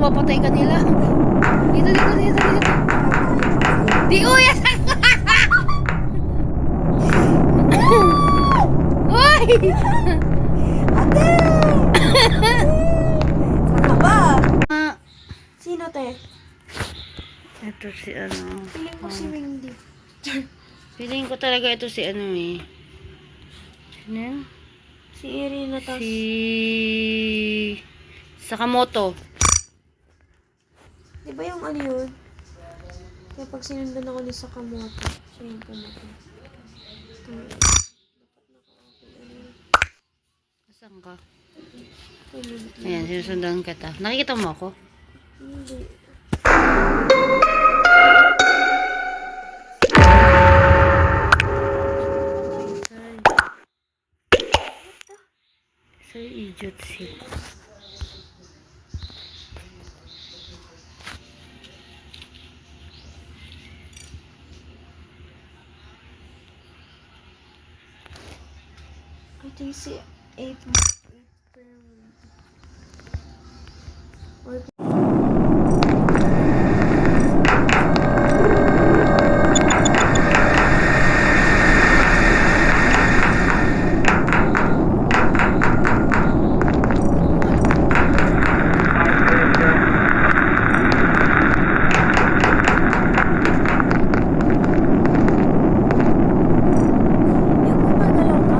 mapatay ka nila. Dito, dito, dito, dito. Di, uy! Uy! Ate! Saan ba? Ah, Sino, te? ito si ano. Piling ko si Wendy. Feeling ko talaga ito si ano eh. Sino yan? Si Irina, tas... Si Sakamoto. Di ba yung ano yun? Kaya pag sinundan ako ni Sakamoto, siya yung pumatay. Asan ka? Ayun. Ayan, sinusundan kita. Nakikita mo ako? Hindi. Sir, idiot shit. I think si April. Or yung gumagalaw ka.